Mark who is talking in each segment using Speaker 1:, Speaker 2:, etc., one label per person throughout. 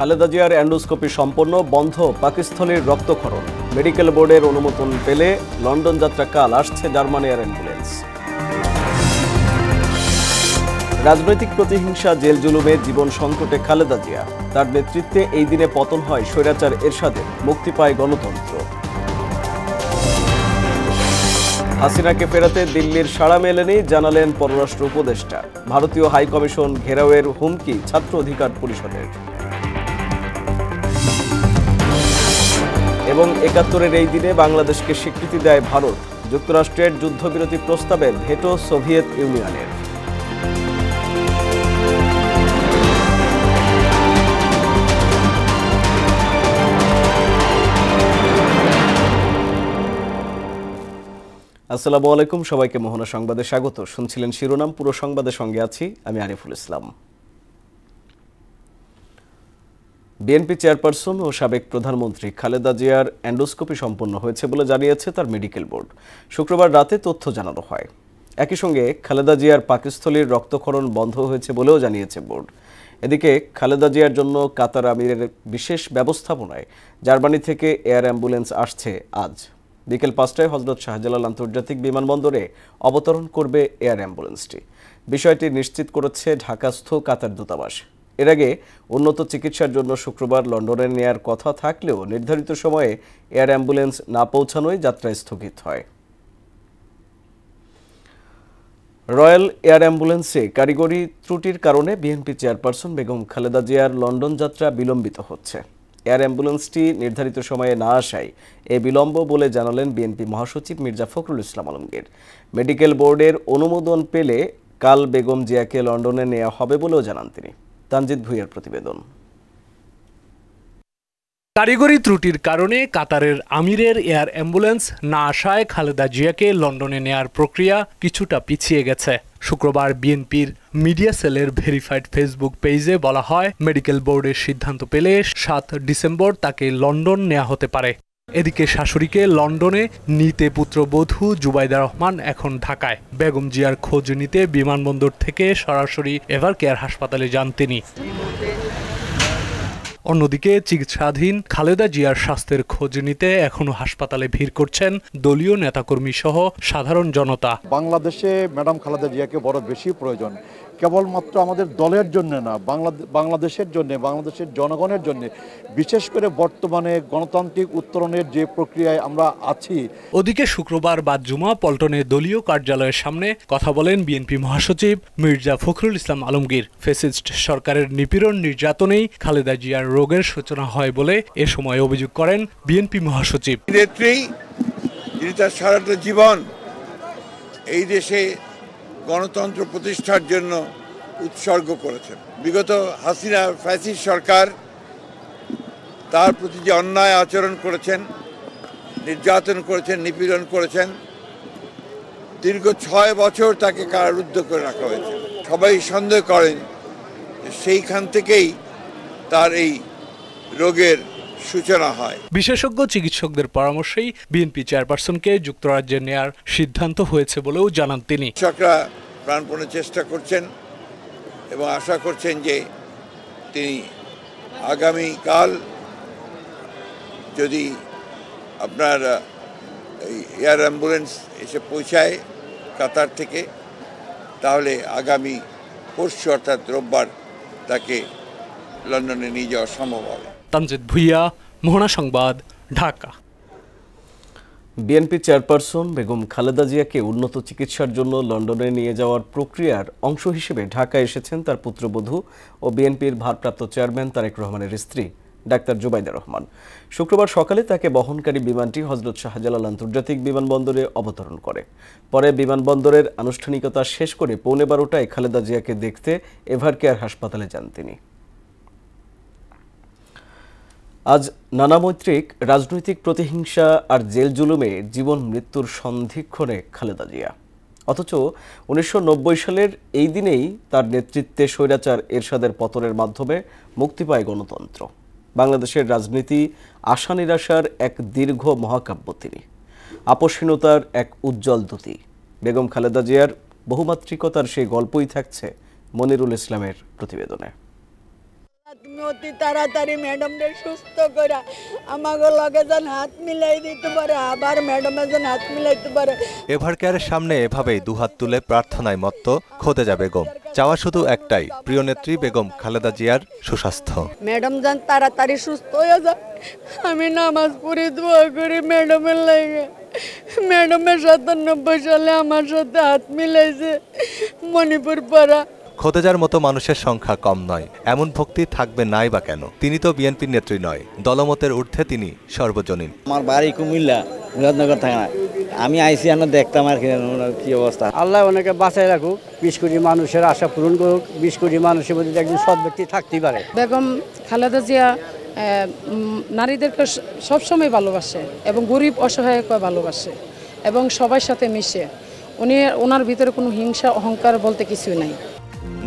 Speaker 1: খালেদা জিয়ার এন্ডোস্কোপি সম্পন্ন, বন্ধ পাকস্থলীর রক্তক্ষরণ। মেডিকেল বোর্ডের অনুমোদন পেলে লন্ডন যাত্রা কাল, আসছে জার্মান এয়ার অ্যাম্বুলেন্স। রাজনৈতিক প্রতিহিংসা, জেল জুলুমে জীবন সংকটে খালেদা জিয়া। তার নেতৃত্বে এই দিনে পতন হয় স্বৈরাচার এরশাদের, মুক্তি পায় গণতন্ত্র। হাসিনাকে ফেরাতে দিল্লির সাড়া মেলেনি, জানালেন পররাষ্ট্র উপদেষ্টা। ভারতীয় হাইকমিশন ঘেরাওয়ের হুমকি ছাত্র অধিকার পরিষদের। এবং ৭১-এর এই দিনে বাংলাদেশকে স্বীকৃতি দেয় ভারত। যুক্তরাষ্ট্রের যুদ্ধবিরতি প্রস্তাবে ভেটো সোভিয়েত ইউনিয়নের। আসসালামু আলাইকুম, সবাইকে মোহনা সংবাদে স্বাগত। শুনছিলেন শিরোনাম, পুরো সংবাদের সঙ্গে আছি আমি আরিফুল ইসলাম। বিএনপি চেয়ারপারসন ও সাবেক প্রধানমন্ত্রী খালেদা জিয়ার এন্ডোস্কোপি সম্পন্ন হয়েছে বলে জানিয়েছে তার মেডিকেল বোর্ড। শুক্রবার রাতে তথ্য জানানো হয়। একই সঙ্গে খালেদা জিয়ার পাকস্থলীর রক্তক্ষরণ বন্ধ হয়েছে বলেও জানিয়েছে বোর্ড। এদিকে খালেদা জিয়ার জন্য কাতার আমিরের বিশেষ ব্যবস্থাপনায় জার্মানি থেকে এয়ার অ্যাম্বুলেন্স আসছে আজ বিকেল ৫টায় হযরত শাহজালাল আন্তর্জাতিক বিমানবন্দরে অবতরণ করবে এয়ার অ্যাম্বুলেন্সটি। বিষয়টি নিশ্চিত করেছে ঢাকাস্থ কাতার দূতাবাস। এর আগে উন্নত চিকিৎসার জন্য শুক্রবার লন্ডনে নেয়ার কথা থাকলেও নির্ধারিত সময়ে এয়ার অ্যাম্বুলেন্স না পৌঁছানোয় যাত্রা স্থগিত হয়। রয়্যাল এয়ার অ্যাম্বুলেন্সে কারিগরি ত্রুটির কারণে বিএনপি চেয়ারপারসন বেগম খালেদা জিয়ার লন্ডন যাত্রা বিলম্বিত হচ্ছে। এয়ার অ্যাম্বুলেন্সটি নির্ধারিত সময়ে না আসায় এ বিলম্ব বলে জানালেন বিএনপি মহাসচিব মির্জা ফখরুল ইসলাম আলমগীর। মেডিকেল বোর্ডের অনুমোদন পেলে কাল বেগম জিয়াকে লন্ডনে নেওয়া হবে বলেও জানান তিনি। তানজিদ ভুঁইয়ার প্রতিবেদন।
Speaker 2: কারিগরি ত্রুটির কারণে কাতারের আমিরের এয়ার অ্যাম্বুলেন্স না আসায় খালেদা জিয়াকে লন্ডনে নেয়ার প্রক্রিয়া কিছুটা পিছিয়ে গেছে। শুক্রবার বিএনপির মিডিয়া সেলের ভেরিফাইড ফেসবুক পেজে বলা হয়, মেডিকেল বোর্ডের সিদ্ধান্ত পেলে ৭ ডিসেম্বর তাকে লন্ডন নেওয়া হতে পারে। এদিকে শাশুড়িকে লন্ডনে নিতে পুত্রবধূ জুবাইদা রহমান এখন ঢাকায়। বেগম জিয়ার খোঁজ নিতে বিমানবন্দর থেকে সরাসরি এভারকেয়ার হাসপাতালে যান তিনি। অন্যদিকে চিকিৎসাধীন খালেদা জিয়ার স্বাস্থ্যের খোঁজ নিতে এখনো হাসপাতালে ভিড় করছেন দলীয় নেতাকর্মী সহ সাধারণ জনতা।
Speaker 3: বাংলাদেশে ম্যাডাম খালেদা জিয়াকে বড় বেশি প্রয়োজন, কেবলমাত্র আমাদের দলের জন্য না, বাংলাদেশের জন্য, বাংলাদেশের জনগণের জন্য, বিশেষ করে বর্তমানে গণতান্ত্রিক উত্তরণের যে প্রক্রিয়ায় আমরা আছি।
Speaker 2: ওদিকে শুক্রবার বাদ জুমা পল্টনে দলীয় কার্যালয়ের সামনে কথা বলেন বিএনপি মহাসচিব মির্জা ফখরুল ইসলাম আলমগীর। ফ্যাসিস্ট সরকারের নিপীড়ন নির্যাতনেই খালেদা জিয়ার রোগের সূচনা হয় বলে এ সময় অভিযোগ করেন বিএনপি মহাসচিব।
Speaker 4: নেত্রী যিনি তার সারাটা জীবন এই দেশে গণতন্ত্র প্রতিষ্ঠার জন্য উৎসর্গ করেছেন। বিগত হাসিনা ফ্যাসিস্ট সরকার তার প্রতি যে অন্যায় আচরণ করেছেন, নির্যাতন করেছেন, নিপীড়ন করেছেন, দীর্ঘ ৬ বছর তাকে কারারুদ্ধ করে রাখা হয়েছে। সবাই সন্দেহ করেন সেইখান থেকেই তার এই রোগের সূচনা হয়।
Speaker 2: বিশেষজ্ঞ চিকিৎসকদের পরামর্শেই বিএনপি চেয়ারপারসনকে যুক্তরাজ্যে নেয়ার সিদ্ধান্ত হয়েছে বলেও জানান তিনি।
Speaker 4: চিকিৎসকরা প্রাণপণে চেষ্টা করছেন এবং আশা করছেন যে তিনি আগামীকাল যদি আপনার এয়ার অ্যাম্বুলেন্স এসে পৌঁছায় কাতার থেকে, তাহলে আগামী পরশু অর্থাৎ রোববার তাকে লন্ডনে নিয়ে যাওয়া সম্ভব হবে।
Speaker 2: তানজিদ ভুঁইয়া, মোহনা সংবাদ, ঢাকা।
Speaker 1: বিএনপি চেয়ারপারসন বেগম খালেদা জিয়াকে উন্নত চিকিৎসার জন্য লন্ডনে নিয়ে যাওয়ার প্রক্রিয়ার অংশ হিসেবে ঢাকায় এসেছেন তার পুত্রবধূ ও বিএনপির ভারপ্রাপ্ত চেয়ারম্যান তারেক রহমানের স্ত্রী ডাক্তার জুবাইদা রহমান। শুক্রবার সকালে তাকে বহনকারী বিমানটি হযরত শাহজালাল আন্তর্জাতিক বিমানবন্দরে অবতরণ করে। পরে বিমানবন্দরের আনুষ্ঠানিকতা শেষ করে 12:15টায় খালেদা জিয়াকে দেখতে এভারকেয়ার হাসপাতালে যান তিনি। আজ নানামৈত্রিক রাজনৈতিক প্রতিহিংসা আর জেল জুলুমে জীবন মৃত্যুর সন্ধিক্ষণে খালেদা জিয়া। অথচ ১৯৯০ সালের এই দিনেই তার নেতৃত্বে স্বৈরাচার এরশাদের পতনের মাধ্যমে মুক্তি পায় গণতন্ত্র। বাংলাদেশের রাজনীতি আশা নিরাশার এক দীর্ঘ মহাকাব্য তিনি, আপসহীনতার এক উজ্জ্বল দূতি। বেগম খালেদা জিয়ার বহুমাত্রিকতার সেই গল্পই থাকছে মনিরুল ইসলামের প্রতিবেদনে।
Speaker 5: তুমি অতি তাড়াতাড়ি ম্যাডামকে সুস্থ করে আমাকে লগে যেন হাত মিলাই দিতে পারে, আবার ম্যাডামের যেন হাত মিলাইতে পারে।
Speaker 6: এভারকেয়ারের সামনে এভাবেই দুহাত তুলে প্রার্থনায় মত্ত খোদেজা বেগম। চাওয়া শুধু একটাই, প্রিয় নেত্রী বেগম খালেদা জিয়ার সুস্বাস্থ্য।
Speaker 5: ম্যাডাম যেন তাড়াতাড়ি সুস্থ হয়ে যায়। আমি নামাজ পড়ে দোয়া করি ম্যাডামের লাগে। ম্যাডামের 97 সালে আমার সাথে হাত মিলাইছে মণিপুর পাড়া।
Speaker 6: খোদেজার মতো মানুষের সংখ্যা কম নয়, এমন ভক্তি থাকবে নাই বা কেন? তিনি তো বিএনপির নেত্রী নয়, দলমতের ঊর্ধ্বে তিনি সর্বজনীন।
Speaker 7: আমার বাড়ি কুমিল্লা, মুরাদনগর থানা। আমি আইসি দেখতাম আর কি অবস্থা।
Speaker 8: আল্লাহ ওনাকে বাঁচাই রাখুক, 20 কোটি মানুষের আশা পূরণ করুক। 20 কোটি মানুষের মধ্যে একজন সৎ ব্যক্তি থাকতেই পারে।
Speaker 9: বেগম খালেদা জিয়া নারীদেরকে সবসময় ভালোবাসে এবং গরিব অসহায়কে ভালোবাসে এবং সবার সাথে মিশে। ওনার ভিতরে কোনো হিংসা অহংকার বলতে কিছুই নাই।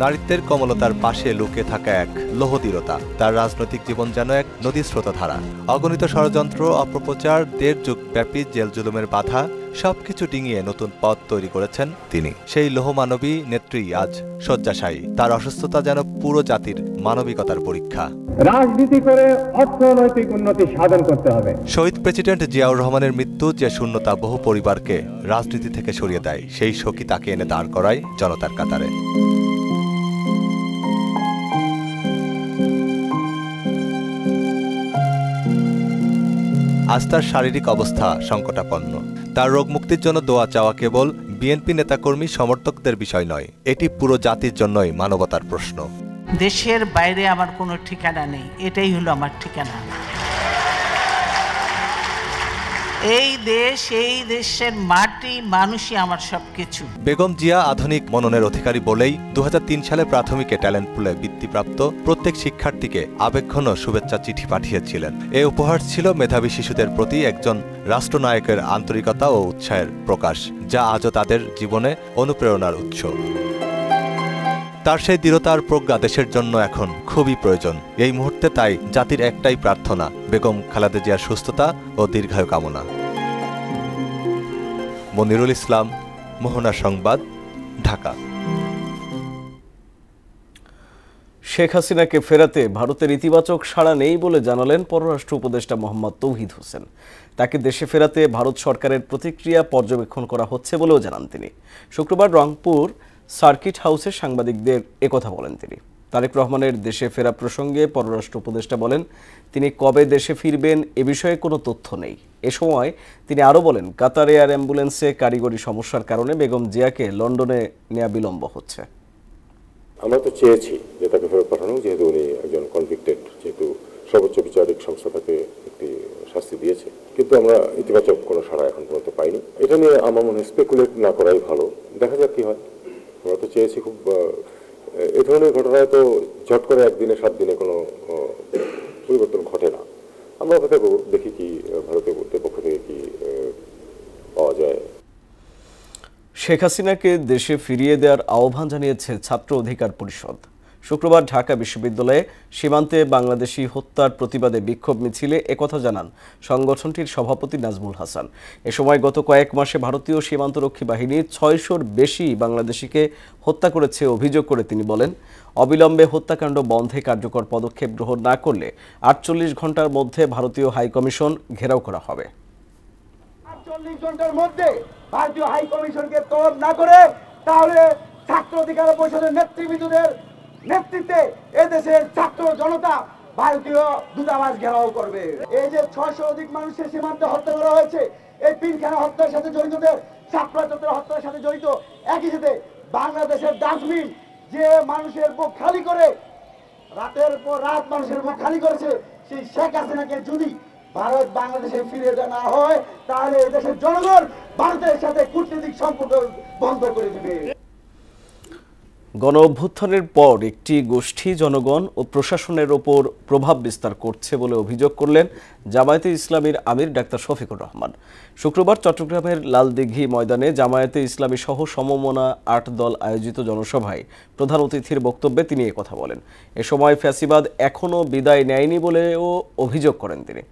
Speaker 6: নারীত্বের কমলতার পাশে লুকিয়ে থাকা এক লৌহদৃঢ়তা। তার রাজনৈতিক জীবন যেন এক নদীর স্রোতধারা। অগণিত ষড়যন্ত্র, অপপ্রচার, 1.5 যুগ ব্যাপী জেল জুলুমের বাধা সবকিছু ডিঙিয়ে নতুন পথ তৈরি করেছেন তিনি। সেই লৌহমানবী নেত্রী আজ শয্যাশায়ী। তার অসুস্থতা যেন পুরো জাতির মানবিকতার পরীক্ষা।
Speaker 10: রাজনীতি করে অর্থনৈতিক উন্নতি সাধন করতে হবে।
Speaker 6: শহীদ প্রেসিডেন্ট জিয়াউর রহমানের মৃত্যু যে শূন্যতা বহু পরিবারকে রাজনীতি থেকে সরিয়ে দেয়, সেই শোকই তাকে এনে দাঁড় করায় জনতার কাতারে। আজ তার শারীরিক অবস্থা সংকটাপন্ন। তার রোগ মুক্তির জন্য দোয়া চাওয়া কেবল বিএনপি নেতাকর্মী সমর্থকদের বিষয় নয়, এটি পুরো জাতির জন্যই মানবতার প্রশ্ন।
Speaker 11: দেশের বাইরে আমার কোনো ঠিকানা নেই, এটাই হলো আমার ঠিকানা। এই দেশ, এই দেশের মাটি, মানুষই আমার সবকিছু।
Speaker 6: বেগম জিয়া আধুনিক মননের অধিকারী বলেই 2003 সালে প্রাথমিকে ট্যালেন্ট পুলে বৃত্তিপ্রাপ্ত প্রত্যেক শিক্ষার্থীকে আবেগঘন শুভেচ্ছা চিঠি পাঠিয়েছিলেন। এ উপহার ছিল মেধাবী শিশুদের প্রতি একজন রাষ্ট্রনায়কের আন্তরিকতা ও উৎসাহের প্রকাশ, যা আজও তাদের জীবনে অনুপ্রেরণার উৎস। তার সেই দৃঢ়তার প্রজ্ঞা দেশের জন্য এখন খুবই প্রয়োজন। এই মুহূর্তে তাই জাতির একটাই প্রার্থনা, বেগম খালেদা জিয়ার সুস্থতা ও দীর্ঘায়ু কামনা। মনিরুল ইসলাম, মোহনা সংবাদ, ঢাকা।
Speaker 1: শেখ হাসিনাকে ফেরাতে ভারতের ইতিবাচক সাড়া নেই বলে জানালেন পররাষ্ট্র উপদেষ্টা মোহাম্মদ তৌহিদ হোসেন। তাকে দেশে ফেরাতে ভারত সরকারের প্রতিক্রিয়া পর্যবেক্ষণ করা হচ্ছে বলেও জানান তিনি। শুক্রবার রংপুর সার্কিট হাউসে সাংবাদিকদের একথা বলেন তিনি। তারেক রহমানের দেশে ফেরা প্রসঙ্গে পররাষ্ট্র উপদেষ্টা বলেন, তিনি কবে দেশে ফিরবেন এ বিষয়ে কোনো তথ্য নেই। এ সময় তিনি আরও বলেন, কাতার এয়ার অ্যাম্বুলেন্সে কারিগরি সমস্যার কারণে বেগম জিয়াকে লন্ডনে নেওয়া বিলম্ব হচ্ছে।
Speaker 12: আমরা তো চেয়েছি যে তাকে ফেরত পাঠানো, যেহেতু উনি একজন কনভিক্টেড, যেহেতু সর্বোচ্চ বিচারিক সংস্থা তাকে একটি শাস্তি দিয়েছে, কিন্তু আমরা ইতিবাচক কোনো সাড়া এখন পর্যন্ত পাইনি। এটা নিয়ে আমার মনে হয় স্পেকুলেট না করাই ভালো, দেখা যাক কি হয়। আমরা তো চেয়েছি খুব, এই ধরনের ঘটনায় তো ঝট করে 1 দিনে 7 দিনে কোনো পরিবর্তন ঘটে না। আমরা অপেক্ষা করব, দেখি কি ভারতের পক্ষ থেকে কি পাওয়া যায়।
Speaker 1: শেখ হাসিনাকে দেশে ফিরিয়ে দেওয়ার আহ্বান জানিয়েছে ছাত্র অধিকার পরিষদ। শুক্রবার ঢাকা বিশ্ববিদ্যালয়ে সীমান্তে বাংলাদেশি হত্যার প্রতিবাদে বিক্ষোভ মিছিলে একথা জানান সংগঠনটির সভাপতি নাজমুল হাসান। এ সময় গত কয়েক মাসে ভারতীয় সীমান্তরক্ষী বাহিনী 600-র বেশি বাংলাদেশিকে হত্যা করেছে অভিযোগ করে তিনি বলেন, অবিলম্বে হত্যাকাণ্ড বন্ধে কার্যকর পদক্ষেপ গ্রহণ না করলে 48 ঘন্টার মধ্যে ভারতীয় হাইকমিশন ঘেরাও করা হবে।
Speaker 13: 48 ঘন্টার মধ্যে ভারতীয় হাইকমিশনকে তলব না করে তাহলে ছাত্র অধিকার পরিষদের নেতৃবৃন্দদের নেতৃত্বে এদেশের ছাত্র জনতা ভারতীয় দূতাবাস ঘেরাও করবে। এই যে 600 অধিক মানুষের সীমান্তে হত্যা করা হয়েছে, এই পিলখানা হত্যার সাথে জড়িতদের, শাপলা চত্বর হত্যার সাথে জড়িত, একই সাথে বাংলাদেশের ডাস্টবিন যে মানুষের বুক খালি করে রাতের পর রাত মানুষের বুক খালি করেছে, সেই শেখ হাসিনাকে যদি ভারত বাংলাদেশে ফিরে না হয় তাহলে এদেশের জনগণ ভারতের সাথে কূটনৈতিক সম্পর্ক বন্ধ করে দিবে।
Speaker 1: গণ অভ্যুত্থানের পর একটি গোষ্ঠী জনগণ ও প্রশাসনের ওপর প্রভাব বিস্তার করছে বলে অভিযোগ করলেন জামায়াতে ইসলামীর আমির ডাক্তার শফিকুর রহমান। শুক্রবার চট্টগ্রামের লালদিঘি ময়দানে জামায়াতে ইসলামী সহ সমমনা 8 দল আয়োজিত জনসভায় প্রধান অতিথির বক্তব্যে তিনি একথা বলেন। এ সময় ফ্যাসিবাদ এখনও বিদায় নেয়নি বলেও অভিযোগ করেন তিনি।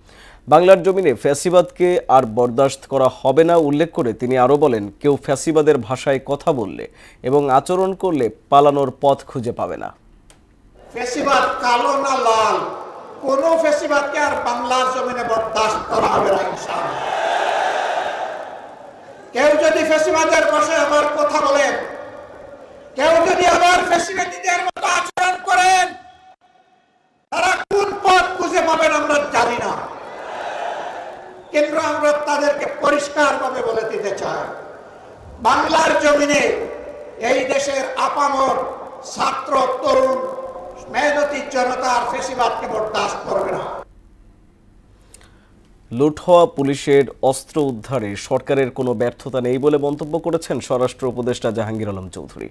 Speaker 1: বাংলার জমিনে ফ্যাসিবাদকে আর বরদাস্ত করা হবে না উল্লেখ করে তিনি আরও বলেন, কেউ ফ্যাসিবাদের ভাষায় কথা বললে এবং আচরণ করলে পালানোর পথ খুঁজে পাবে না।
Speaker 14: ফেসিবাদ কালো না লাল, কোন ফেসিবাদকে আর বাংলার জমিনে বরদাস্ত করা হবে না ইনশাআল্লাহ। কেউ যদি ফেসিবাদের বসে আবার কথা বলেন, কেউ যদি আবার ফেসিবাদীদের মতো আচরণ করেন, তারা কোন পথ খুঁজে পাবেন আমরা জানি না, কিন্তু আমরা তাদেরকে পরিষ্কারভাবে বলে দিতে চাই, বাংলার জমিনে এই দেশের আপামর ছাত্র তরুণ মেহনতি জনতার ফেসিবাদকে বরদাস্ত করবে না।
Speaker 1: লুট হওয়া পুলিশের অস্ত্র উদ্ধারে সরকারের কোনো ব্যর্থতা নেই বলে মন্তব্য করেছেন স্বরাষ্ট্র উপদেষ্টা জাহাঙ্গীর আলম চৌধুরী।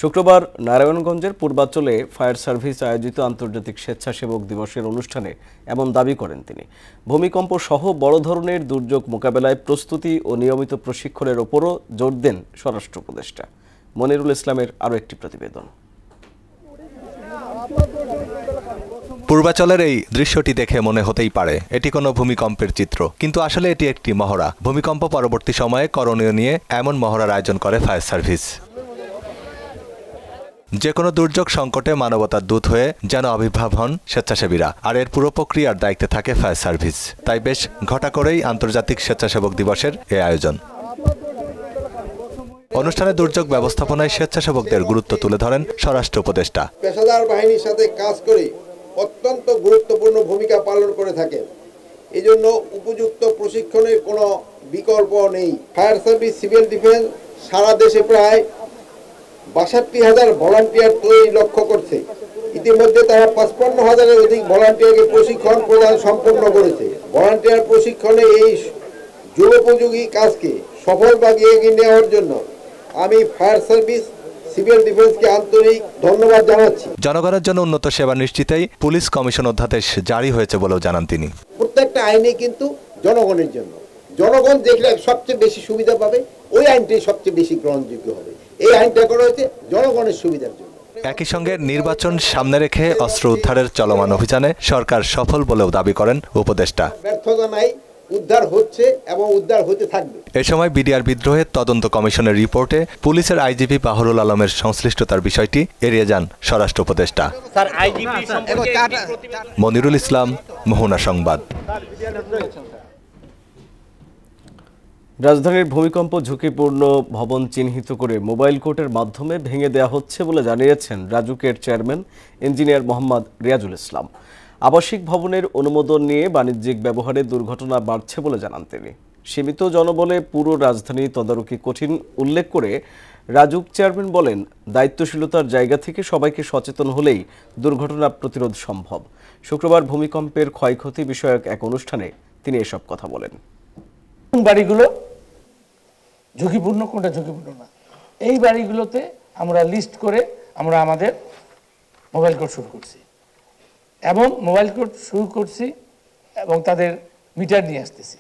Speaker 1: শুক্রবার নারায়ণগঞ্জের পূর্বাঞ্চলে ফায়ার সার্ভিস আয়োজিত আন্তর্জাতিক স্বেচ্ছাসেবক দিবসের অনুষ্ঠানে এমন দাবি করেন তিনি। ভূমিকম্প সহ বড় ধরনের দুর্যোগ মোকাবেলায় প্রস্তুতি ও নিয়মিত প্রশিক্ষণের ওপরও জোর দেন স্বরাষ্ট্র উপদেষ্টা। মনিরুল ইসলামের আরও একটি প্রতিবেদন।
Speaker 6: পূর্বাচলের এই দৃশ্যটি দেখে মনে হতেই পারে এটি কোনো ভূমিকম্পের চিত্র, কিন্তু আসলে এটি একটি মহড়া। ভূমিকম্প পরবর্তী সময়ে করণীয় নিয়ে এমন মহড়ার আয়োজন করে ফায়ার সার্ভিস। যে কোনো দুর্যোগ সংকটে মানবতার দূত হয়ে যেন আবির্ভাব হন স্বেচ্ছাসেবীরা, আর এর পুরো প্রক্রিয়ার দায়িত্বে থাকে ফায়ার সার্ভিস। তাই বেশ ঘটা করেই আন্তর্জাতিক স্বেচ্ছাসেবক দিবসের এই আয়োজন। অনুষ্ঠানে দুর্যোগ ব্যবস্থাপনায় স্বেচ্ছাসেবকদের গুরুত্ব তুলে ধরেন স্বরাষ্ট্র উপদেষ্টা।
Speaker 15: পেশাদার বাহিনীর সাথে কাজ করে অত্যন্ত গুরুত্বপূর্ণ ভূমিকা পালন করে থাকেন, এজন্য উপযুক্ত প্রশিক্ষণের কোনো বিকল্প নেই। ফায়ার সার্ভিস সিভিল ডিফেন্স সারা দেশে প্রায় ৬২,০০০ ভলান্টিয়ার তৈরি লক্ষ্য করছে। ইতিমধ্যে তারা ৫৫,০০০-এর অধিক ভলান্টিয়ারকে প্রশিক্ষণ প্রদান সম্পন্ন করেছে। ভলান্টিয়ার প্রশিক্ষণে এই যুগোপযোগী কাজকে সফলভাবে এগিয়ে নেওয়ার জন্য আমি ফায়ার সার্ভিস সিভিল ডিফেন্সকে আন্তরিক ধন্যবাদ জানাচ্ছি।
Speaker 6: জনগণের জন্য উন্নত সেবা নিশ্চিতেই পুলিশ কমিশন অধ্যাদেশ জারি হয়েছে বলেও জানান তিনি।
Speaker 15: প্রত্যেকটা আইনে কিন্তু জনগণের জন্য, জনগণ দেখলে সবচেয়ে বেশি সুবিধা পাবে, ওই আইনটাই সবচেয়ে বেশি গ্রহণযোগ্য হবে। এই আইনটা করা হয়েছে জনগণের সুবিধার জন্য।
Speaker 6: একই সঙ্গে নির্বাচন সামনে রেখে অস্ত্র উদ্ধারের চলমান অভিযানে সরকার সফল বলেও দাবি করেন উপদেষ্টা।
Speaker 15: ব্যর্থতা নাই, উদ্ধার হচ্ছে এবং উদ্ধার হতে থাকবে।
Speaker 6: এ সময় বিডিআর বিদ্রোহের তদন্ত কমিশনের রিপোর্টে পুলিশের আইজিপি বাহরুল আলমের সংশ্লিষ্টতার বিষয়টি এড়িয়ে যান স্বরাষ্ট্র উপদেষ্টা। মনিরুল ইসলাম, মোহনা সংবাদ।
Speaker 1: রাজধানীর ভূমিকম্প ঝুঁকিপূর্ণ ভবন চিহ্নিত করে মোবাইল কোর্টের মাধ্যমে ভেঙে দেওয়া হচ্ছে বলে জানিয়েছেন রাজুকের চেয়ারম্যান ইঞ্জিনিয়ার মোহাম্মদ রিয়াজুল ইসলাম। আবাসিক ভবনের অনুমোদন নিয়ে বাণিজ্যিক ব্যবহারে দুর্ঘটনা বাড়ছে বলে জানান তিনি। সীমিত জনবলে পুরো রাজধানী তদারকি কঠিন উল্লেখ করে রাজুক চেয়ারম্যান বলেন, দায়িত্বশীলতার জায়গা থেকে সবাইকে সচেতন হলেই দুর্ঘটনা প্রতিরোধ সম্ভব। শুক্রবার ভূমিকম্পের ক্ষয়ক্ষতি বিষয়ক এক অনুষ্ঠানে তিনি এসব কথা বলেন।
Speaker 16: বাড়িগুলো ঝুঁকিপূর্ণ, কোনটা ঝুঁকিপূর্ণ না, এই বাড়িগুলোতে আমরা লিস্ট করে আমরা আমাদের মোবাইল কোর্ট শুরু করছি এবং তাদের মিটার নিয়ে আসতেছি।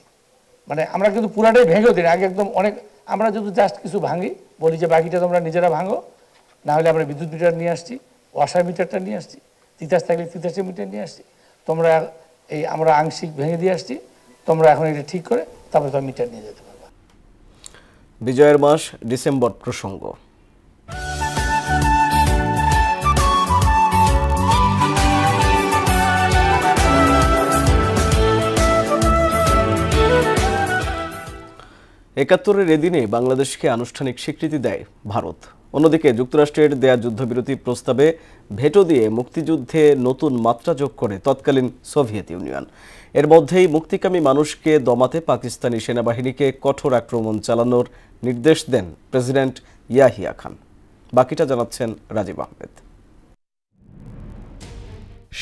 Speaker 16: মানে আমরা কিন্তু পুরাটাই ভেঙেও দিই, আগে একদম অনেক আমরা যদি জাস্ট কিছু ভাঙি, বলি যে বাকিটা তোমরা নিজেরা ভাঙো, না হলে আমরা বিদ্যুৎ মিটার নিয়ে আসছি, ওয়াসার মিটারটা নিয়ে আসছি, তিতাস থাকলে তিতাসের মিটার নিয়ে আসছি, আমরা আংশিক ভেঙে দিয়ে আসছি, তোমরা এখন এটা ঠিক করে তারপরে তোমরা মিটার নিয়ে যেতে পারবা।
Speaker 1: বিজয়ের মাস ডিসেম্বর প্রসঙ্গ। একাত্তরের এদিনে বাংলাদেশকে আনুষ্ঠানিক স্বীকৃতি দেয় ভারত। অন্যদিকে যুক্তরাষ্ট্রের দেয়া যুদ্ধবিরতি প্রস্তাবে ভেটো দিয়ে মুক্তিযুদ্ধে নতুন মাত্রা যোগ করে তৎকালীন সোভিয়েত ইউনিয়ন। এর মধ্যেই মুক্তিকামী মানুষকে দমাতে পাকিস্তানি সেনাবাহিনীকে কঠোর আক্রমণ চালানোর নির্দেশ দেন প্রেসিডেন্ট ইয়াহিয়া খান। বাকিটা জানাচ্ছেন রাজীব আহমেদ।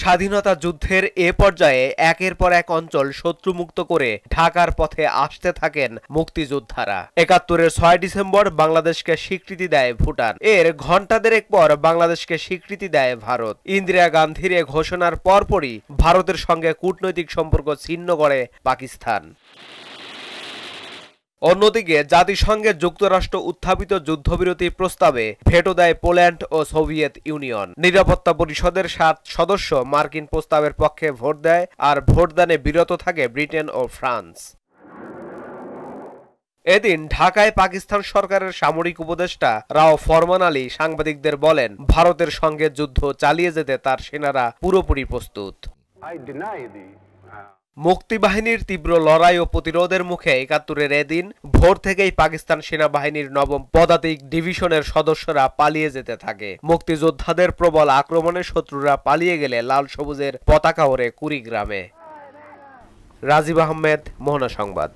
Speaker 17: স্বাধীনতা যুদ্ধের এ পর্যায়ে একের পর এক অঞ্চল শত্রুমুক্ত করে ঢাকার পথে আসতে থাকেন মুক্তিযোদ্ধারা। ৭১-এর ৬ ডিসেম্বর বাংলাদেশকে স্বীকৃতি দেয় ভুটান। এর ঘণ্টা দেড়েক পর বাংলাদেশকে স্বীকৃতি দেয় ভারত। ইন্দিরা গান্ধীর এ ঘোষণার পরপরই ভারতের সঙ্গে কূটনৈতিক সম্পর্ক ছিন্ন করে পাকিস্তান। অন্যদিকে জাতিসংঘে যুক্তরাষ্ট্র উত্থাপিত যুদ্ধবিরতি প্রস্তাবে ভেটো দেয় পোল্যান্ড ও সোভিয়েত ইউনিয়ন। নিরাপত্তা পরিষদের ৭ সদস্য মার্কিন প্রস্তাবের পক্ষে ভোট দেয়, আর ভোটদানে বিরত থাকে ব্রিটেন ও ফ্রান্স। এদিন ঢাকায় পাকিস্তান সরকারের সামরিক উপদেষ্টা রাও ফরমান আলী সাংবাদিকদের বলেন, ভারতের সঙ্গে যুদ্ধ চালিয়ে যেতে তার সেনারা পুরোপুরি প্রস্তুত। মুক্তিবাহিনীর তীব্র লড়াই ও প্রতিরোধের মুখে ৭১-এর এদিন ভোর থেকেই পাকিস্তান সেনাবাহিনীর ৯ম পদাতিক ডিভিশনের সদস্যরা পালিয়ে যেতে থাকে। মুক্তিযোদ্ধাদের প্রবল আক্রমণে শত্রুরা পালিয়ে গেলে লাল সবুজের পতাকা ওড়ে কুড়িগ্রামে। রাজীব আহমেদ, মোহনা সংবাদ।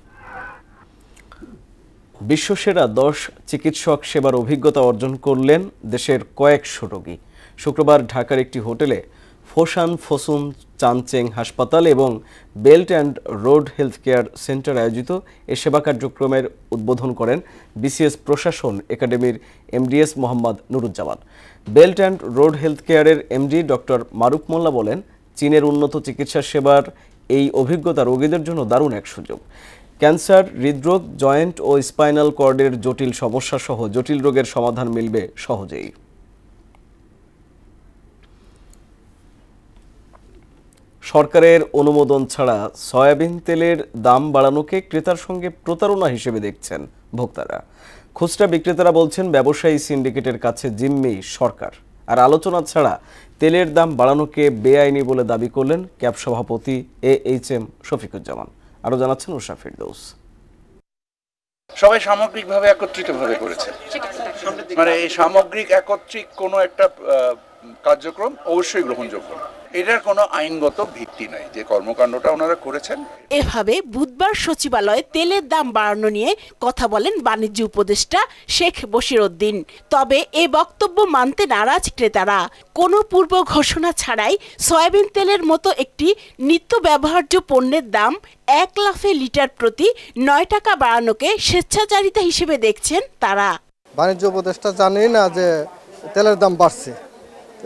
Speaker 1: বিশ্বসেরা ১০ চিকিৎসক সেবার অভিজ্ঞতা অর্জন করলেন দেশের কয়েকশো রোগী। শুক্রবার ঢাকার একটি হোটেলে ফোসান ফসুন চানচেং হাসপাতাল এবং belt and road health care centre আয়োজিত এ সেবা কার্যক্রমের উদ্বোধন করেন বিসিএস প্রশাসন একাডেমির MDS Mohammad Nuruzzaman. Belt and road health কেয়ারের এমডি ডক্টর মারুফ মোল্লা বলেন, চীনের উন্নত চিকিৎসা সেবার এই অভিজ্ঞতা রোগীদের জন্য দারুণ এক সুযোগ। ক্যান্সার, হৃদরোগ, জয়েন্ট ও স্পাইনাল কর্ডের জটিল সমস্যা সহ জটিল রোগের সমাধান মিলবে সহজেই। সরকারের অনুমোদন ছাড়া সয়াবিন তেলের দাম বাড়ানোকে ক্রেতার সঙ্গে প্রতারণা হিসেবে দেখছেন ভোক্তারা। খুচরা বিক্রেতারা বলছেন, ব্যবসায়ী সিন্ডিকেটের কাছে জিম্মি সরকার। আর আলোচনা ছাড়া তেলের দাম বাড়ানোকে বেআইনি বলে দাবি করলেন ক্যাব সভাপতি AHM শফিকুজ্জামান। আরো জানাচ্ছেন উষা ফেরদৌস।
Speaker 18: সবাই সামগ্রিকভাবে একত্রিতভাবে করেছে, মানে এই সামগ্রিক একত্রিক কোনো একটা কার্যক্রম অবশ্যই গ্রহণযোগ্য। এটার কোনো আইনগত ভিত্তি নাই যে কর্মকাণ্ডটা ওনারা করেছেন।
Speaker 19: এভাবে বুধবার সচিবালয়ে তেলের দাম বাড়ানো নিয়ে কথা বলেন বাণিজ্য উপদেষ্টা শেখ বশিরউদ্দিন। তবে এ বক্তব্য মানতে নারাজ ক্রেতারা। কোনো পূর্ব ঘোষণা ছাড়াই সয়াবিন তেলের মতো একটি নিত্য ব্যবহার্য পণ্যের দাম ১ লাফে লিটার প্রতি ৯ টাকা বাড়ানোকে স্বেচ্ছাচারিতা হিসেবে দেখছেন তারা।
Speaker 20: বাণিজ্য উপদেষ্টা জানেই না যে তেলের দাম বাড়ছে,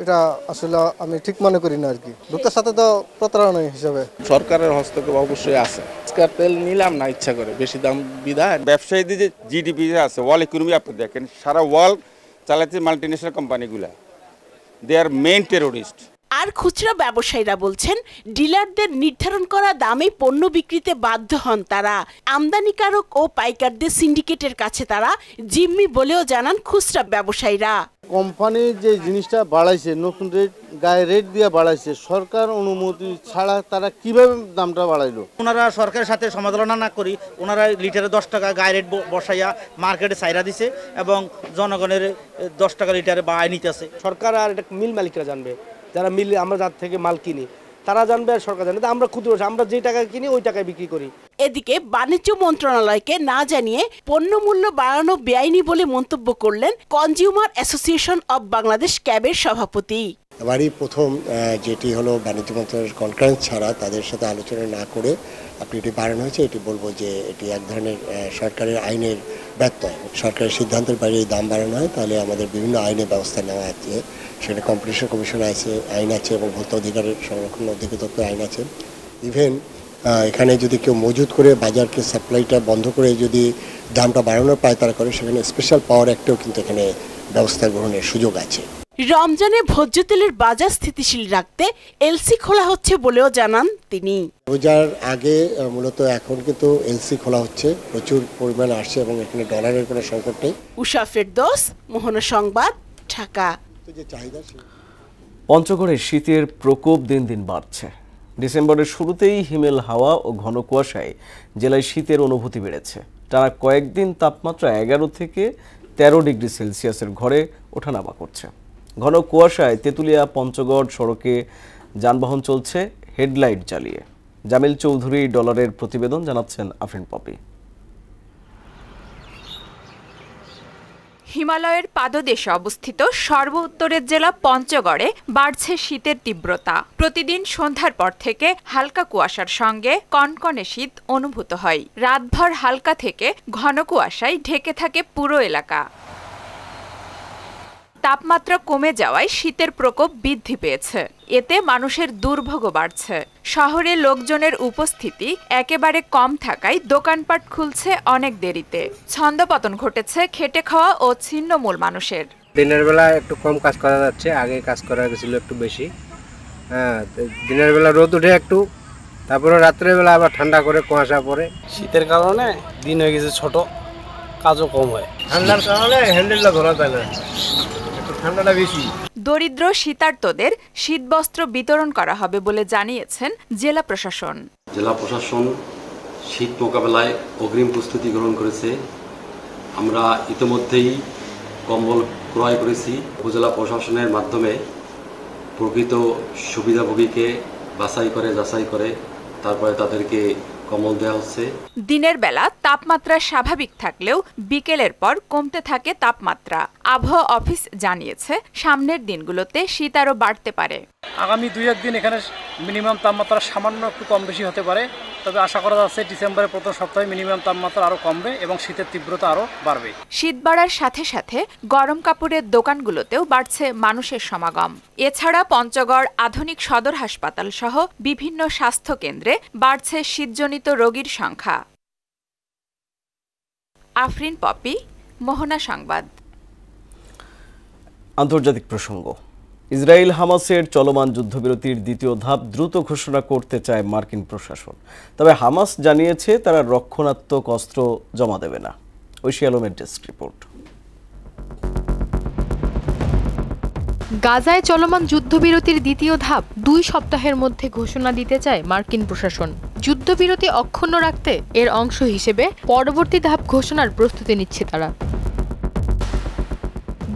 Speaker 20: এটা আসলে আমি ঠিক মনে করি না আর কি। ভোক্তার সাথে তো প্রতারণা হিসেবে
Speaker 21: সরকারের হস্তক্ষেপ অবশ্যই আছে। তেল নিলাম না ইচ্ছা করে, বেশি দাম বিধায়।
Speaker 22: ব্যবসায়ীদের যে জিডিপি আছে, ওয়ার্ল্ড ইকোনমি আপনি দেখেন, সারা ওয়ার্ল্ড চালাচ্ছে মাল্টিন্যাশনাল কোম্পানিগুলা। দে আর মেইন টেরোরিস্ট।
Speaker 19: আর খুচরা ব্যবসায়ীরা বলছেন, ডিলারদের নির্ধারণ করা দামে পণ্য বিক্রিতে বাধ্য হন তারা। আমদানিকারক ও পাইকারদের সিন্ডিকেটের কাছে তারা জিম্মি বলেও জানান খুচরা ব্যবসায়ীরা।
Speaker 20: কোম্পানি যে জিনিসটা বাড়াইছে, নতুন রেট গায়ে রেট দিয়ে বাড়াইছে, সরকার অনুমতি ছাড়া তারা কিভাবে দামটা বাড়াইলো?
Speaker 23: ওনারা সরকারের সাথে সমালোচনা না করি, ওনারা লিটারে 10 টাকা গায়ে রেট বসাইয়া মার্কেটে ছাইরা দিছে এবং জনগণের 10 টাকা লিটারে বাড়ায় নিতেছে।
Speaker 24: সরকার আর এটা মিল মালিকরা জানবে, যারা মিল আমরা যার থেকে মাল কিনি তারা জানবে আর সরকার জানবে। আমরা ক্ষুদ্র, আমরা যে টাকায় কিনি ওই টাকায় বিক্রি করি।
Speaker 19: এদিকে বাণিজ্য মন্ত্রণালয়কে না জানিয়ে পণ্য মূল্য বাড়ানো বেআইনি বলে মন্তব্য করলেন কনজিউমার অ্যাসোসিয়েশন অব বাংলাদেশ ক্যাবের সভাপতি।
Speaker 25: এবারই প্রথম যেটি হলো বাণিজ্য মন্ত্রণালয়ের কনফারেন্স ছাড়া তাদের সাথে আলোচনা না করে আপনি এটি বাড়ানো হয়েছে, এটি বলবো যে এটি এক ধরনের সরকারের আইনের ব্যত্যয়। সরকারের সিদ্ধান্তের বাইরে দাম বাড়ানো হয় তাহলে আমাদের বিভিন্ন আইনের ব্যবস্থা নেওয়া আছে, সেটা কম্পিটিশন কমিশন আছে, আইন আছে এবং ভোক্তা অধিকারের সংরক্ষণ অধিদপ্তর আইন আছে। ইভেন এখানে যদি কেউ মজুত করে বাজারকে সাপ্লাইটা বন্ধ করে যদি দামটা বাড়ানোর পায়তারা করে, সেখানে স্পেশাল পাওয়ার অ্যাক্টেও কিন্তু এখানে ব্যবস্থা গ্রহণের সুযোগ আছে।
Speaker 19: রমজানে ভোজ্য তেলের বাজার স্থিতিশীল রাখতে এলসি খোলা হচ্ছে বলেও জানান তিনি।
Speaker 25: রোজার আগে মূলত এখন কিন্তু এলসি খোলা হচ্ছে, প্রচুর পরিমাণ আসছে এবং এখানে ডলারের কোনো সংকট নেই।
Speaker 19: উষা ফেরদৌস, মোহনা সংবাদ, ঢাকা।
Speaker 1: পঞ্চগড়ে শীতের প্রকোপ দিন দিন বাড়ছে। ডিসেম্বরের শুরুতেই হিমেল হাওয়া ও ঘন কুয়াশায় জেলায় শীতের অনুভূতি বেড়েছে। টানা কয়েকদিন তাপমাত্রা 11 থেকে 13 ডিগ্রি সেলসিয়াসের ঘরে ওঠানামা করছে। ঘন কুয়াশায় তেঁতুলিয়া পঞ্চগড় সড়কে যানবাহন চলছে হেডলাইট জ্বালিয়ে। জামিল চৌধুরী ডলারের প্রতিবেদন, জানাচ্ছেন আফরিন পপি।
Speaker 26: হিমালয়ের পাদদেশে অবস্থিত সর্ব উত্তরের জেলা পঞ্চগড়ে বাড়ছে শীতের তীব্রতা। প্রতিদিন সন্ধ্যার পর থেকে হালকা কুয়াশার সঙ্গে কনকনে শীত অনুভূত হয়। রাতভর হালকা থেকে ঘন কুয়াশায় ঢেকে থাকে পুরো এলাকা। তাপমাত্রা কমে যাওয়ায় শীতের প্রকোপ বৃদ্ধি পেয়েছে। এতে মানুষের দুর্ভোগ বাড়ছে। শহরে লোকজনের উপস্থিতি একেবারে কম থাকায় দোকানপাট খুলছে অনেক দেরিতে। ছন্দপতন ঘটেছে খেটে খাওয়া ও ছিন্নমূল মানুষের।
Speaker 27: দিনের বেলা একটু কম কাজ করা যাচ্ছে, আগে কাজ করা গেছিল একটু বেশি। দিনের বেলা রোদ উঠে একটু, তারপরে রাত্রের বেলা আবার ঠান্ডা করে কুয়াশা পড়ে।
Speaker 28: শীতের কারণে দিন হয়ে গেছে ছোট,
Speaker 24: কাজও কম হয়। ঠান্ডার কারণে হ্যান্ডেলটা ধরা যায় না, একটু ঠান্ডাটা বেশি।
Speaker 26: দরিদ্র শীতার্তদের শীতবস্ত্র বিতরণ করা হবে বলে জানিয়েছেন জেলা প্রশাসন।
Speaker 2: জেলা প্রশাসন শীত মোকাবেলায় অগ্রিম প্রস্তুতি গ্রহণ করেছে। আমরা ইতিমধ্যেই কম্বল ক্রয় করেছি। উপজেলা প্রশাসনের মাধ্যমে প্রকৃত সুবিধাভোগীকে যাচাই করে তারপরে তাদেরকে কম্বল দেওয়া হচ্ছে।
Speaker 26: দিনের বেলা তাপমাত্রা স্বাভাবিক থাকলেও বিকেলের পর কমতে থাকে তাপমাত্রা। আবহাওয়া অফিস জানিয়েছে সামনের দিনগুলোতে শীত আরও বাড়তে পারে।
Speaker 24: আগামী 2-1 দিন এখানে মিনিমাম তাপমাত্রা সামান্য একটু কম বেশি হতে পারে, তবে আশা করা যাচ্ছে ডিসেম্বরের প্রথম সপ্তাহে মিনিমাম তাপমাত্রা আরও কমবে এবং শীতের তীব্রতা আরও বাড়বে।
Speaker 26: শীত বাড়ার সাথে সাথে গরম কাপড়ের দোকানগুলোতেও বাড়ছে মানুষের সমাগম। এছাড়া পঞ্চগড় আধুনিক সদর হাসপাতাল সহ বিভিন্ন স্বাস্থ্য কেন্দ্রে বাড়ছে শীতজনিত রোগীর সংখ্যা। আফরিন পপি, মোহনা সংবাদ।
Speaker 1: আন্তর্জাতিক প্রসঙ্গ। ইসরায়েল হামাসের চলমান যুদ্ধবিরতির দ্বিতীয় ধাপ দ্রুত ঘোষণা করতে চায় মার্কিন প্রশাসন। তবে হামাস জানিয়েছে তারা রক্ষণাত্মক অস্ত্র জমা দেবে না। ঐশী আলমের ডেস্ক রিপোর্ট।
Speaker 3: গাজায় চলমান যুদ্ধবিরতির দ্বিতীয় ধাপ 2 সপ্তাহের মধ্যে ঘোষণা দিতে চায় মার্কিন প্রশাসন। যুদ্ধবিরতি অক্ষুণ্ণ রাখতে এর অংশ হিসেবে পরবর্তী ধাপ ঘোষণার প্রস্তুতি নিচ্ছে তারা।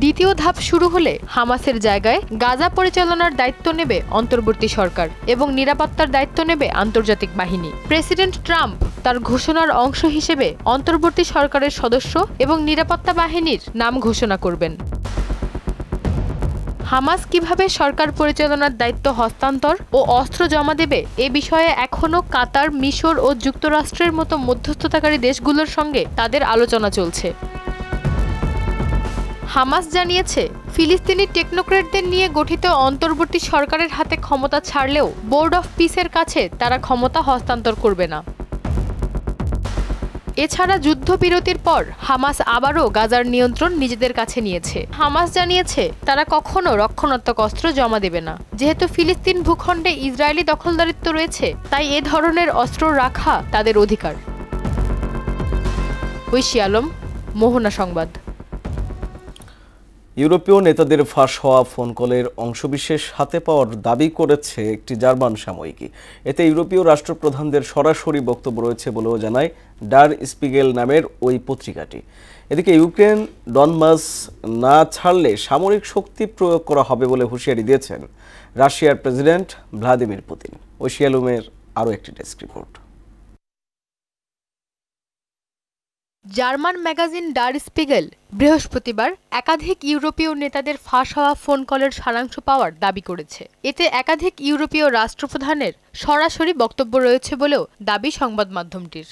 Speaker 3: দ্বিতীয় ধাপ শুরু হলে হামাসের জায়গায় গাজা পরিচালনার দায়িত্ব নেবে অন্তর্বর্তী সরকার এবং নিরাপত্তার দায়িত্ব নেবে আন্তর্জাতিক বাহিনী। প্রেসিডেন্ট ট্রাম্প তার ঘোষণার অংশ হিসেবে অন্তর্বর্তী সরকারের সদস্য এবং নিরাপত্তা বাহিনীর নাম ঘোষণা করবেন। হামাস কিভাবে সরকার পরিচালনার দায়িত্ব হস্তান্তর ও অস্ত্র জমা দেবে এ বিষয়ে এখনও কাতার, মিশর ও যুক্তরাষ্ট্রের মতো মধ্যস্থতাকারী দেশগুলোর সঙ্গে তাদের আলোচনা চলছে। হামাস জানিয়েছে ফিলিস্তিনি টেকনোক্রেটদের নিয়ে গঠিত অন্তর্বর্তী সরকারের হাতে ক্ষমতা ছাড়লেও বোর্ড অফ পিসের কাছে তারা ক্ষমতা হস্তান্তর করবে না। এছাড়া যুদ্ধবিরতির পর হামাস আবারও গাজার নিয়ন্ত্রণ নিজেদের কাছে নিয়েছে। হামাস জানিয়েছে তারা কখনো রক্ষণাত্মক অস্ত্র জমা দেবে না। যেহেতু ফিলিস্তিন ভূখণ্ডে ইসরায়েলি দখলদারিত্ব রয়েছে, তাই এ ধরনের অস্ত্র রাখা তাদের অধিকার। ঐশী আলম, মোহনা সংবাদ।
Speaker 1: ইউরোপীয় নেতাদের ফাঁস হওয়া ফোন কলের অংশবিশেষ হাতে পাওয়ার দাবি করেছে একটি জার্মান সাময়িকী। এতে ইউরোপীয় রাষ্ট্রপ্রধানদের সরাসরি বক্তব্য রয়েছে বলেও জানায় ডার স্পিগেল নামের ওই পত্রিকাটি। এদিকে ইউক্রেন ডনবাস না ছাড়লে সামরিক শক্তি প্রয়োগ করা হবে বলে হুঁশিয়ারি দিয়েছেন রাশিয়ার প্রেসিডেন্ট ভ্লাদিমির পুতিন। ঐশী আলমের আরও একটি desk report.
Speaker 3: German magazine der Spiegel বৃহস্পতিবার একাধিক ইউরোপীয় নেতাদের ফাঁস হওয়া ফোন কলের সারাংশ পাওয়ার দাবি করেছে। এতে একাধিক ইউরোপীয় রাষ্ট্রপ্রধানের সরাসরি বক্তব্য রয়েছে বলেও দাবি সংবাদ মাধ্যমটির।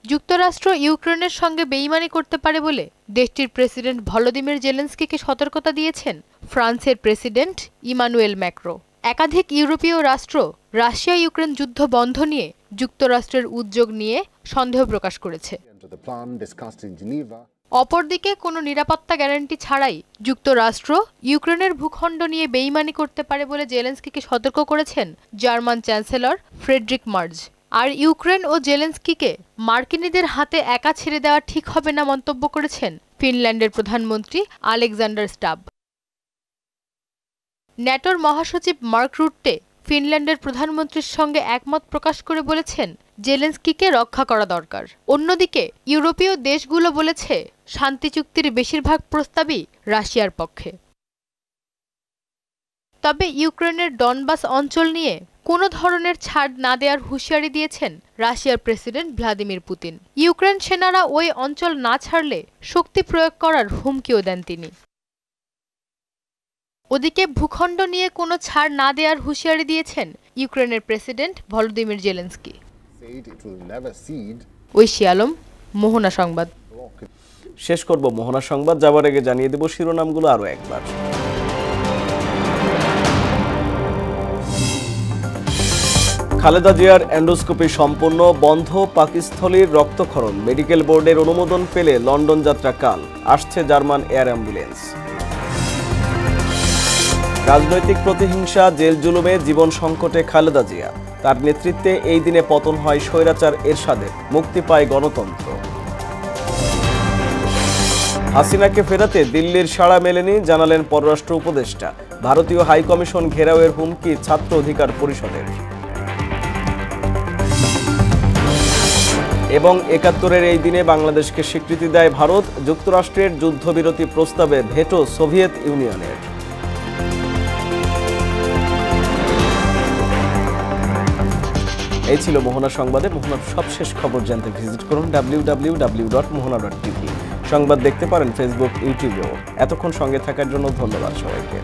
Speaker 3: যুক্তরাষ্ট্র ইউক্রেনের সঙ্গে বেইমানি করতে পারে বলে দেশটির প্রেসিডেন্ট ভলোদিমির জেলেনস্কিকে সতর্কতা দিয়েছেন ফ্রান্সের প্রেসিডেন্ট ইমানুয়েল ম্যাক্রো। একাধিক ইউরোপীয় রাষ্ট্র রাশিয়া ইউক্রেন যুদ্ধ বন্ধ নিয়ে যুক্তরাষ্ট্রের উদ্যোগ নিয়ে সন্দেহ প্রকাশ করেছে। অপরদিকে কোনো নিরাপত্তা গ্যারান্টি ছাড়াই যুক্তরাষ্ট্র ইউক্রেনের ভূখণ্ড নিয়ে বেইমানি করতে পারে বলে জেলেনস্কিকে সতর্ক করেছেন জার্মান চ্যান্সেলর ফ্রেডরিক মার্জ। আর ইউক্রেন ও জেলেনস্কিকে মার্কিনীদের হাতে একা ছেড়ে দেওয়া ঠিক হবে না মন্তব্য করেছেন ফিনল্যান্ডের প্রধানমন্ত্রী আলেকজান্ডার স্টাব। ন্যাটোর মহাসচিব মার্ক রুটে ফিনল্যান্ডের প্রধানমন্ত্রীর সঙ্গে একমত প্রকাশ করে বলেছেন জেলেনস্কিকে রক্ষা করা দরকার। অন্যদিকে ইউরোপীয় দেশগুলো বলেছে শান্তি চুক্তির বেশিরভাগ প্রস্তাবই রাশিয়ার পক্ষে। তবে ইউক্রেনের ডনবাস অঞ্চল নিয়ে কোনো ধরনের ছাড় না দেওয়ার হুঁশিয়ারি দিয়েছেন রাশিয়ার প্রেসিডেন্ট ভ্লাদিমির পুতিন। ইউক্রেন সেনারা ওই অঞ্চল না ছাড়লে শক্তি প্রয়োগ করার হুমকিও দেন তিনি। ওদিকে ভূখণ্ড নিয়ে কোনো ছাড় না দেওয়ার হুঁশিয়ারি দিয়েছেন ইউক্রেনের president Volodymyr Zelenskyy. Oishi Alam, Mohona Sangbad.
Speaker 1: শেষ করব মোহনা সংবাদ, যাবার আগে জানিয়ে দেব শিরোনামগুলো আরও একবার। খালেদা জিয়ার এন্ডোস্কোপি সম্পন্ন, বন্ধ পাকস্থলীর রক্তক্ষরণ। মেডিকেল বোর্ডের অনুমোদন পেলে লন্ডন যাত্রা কাল। আসছে জার্মান এয়ার অ্যাম্বুলেন্স। রাজনৈতিক প্রতিহিংসা, জেল জুলুমে জীবন সংকটে খালেদা জিয়া। তার নেতৃত্বে এই দিনে পতন হয় স্বৈরাচার এরশাদের, মুক্তি পায় গণতন্ত্র। হাসিনাকে ফেরাতে দিল্লির সাড়া মেলেনি, জানালেন পররাষ্ট্র উপদেষ্টা। ভারতীয় হাই কমিশন ঘেরাওয়ের হুমকি ছাত্র অধিকার পরিষদের। এবং ৭১-এর এই দিনে বাংলাদেশকে স্বীকৃতি দেয় ভারত। যুক্তরাষ্ট্রের যুদ্ধবিরতি প্রস্তাবে ভেটো সোভিয়েত ইউনিয়নের। এই ছিল মোহনা সংবাদে। মোহনার সবশেষ খবর জানতে ভিজিট করুন www.mohana.tv। সংবাদ দেখতে পারেন ফেসবুক, ইউটিউবেও। এতক্ষণ সঙ্গে থাকার জন্য ধন্যবাদ সবাইকে।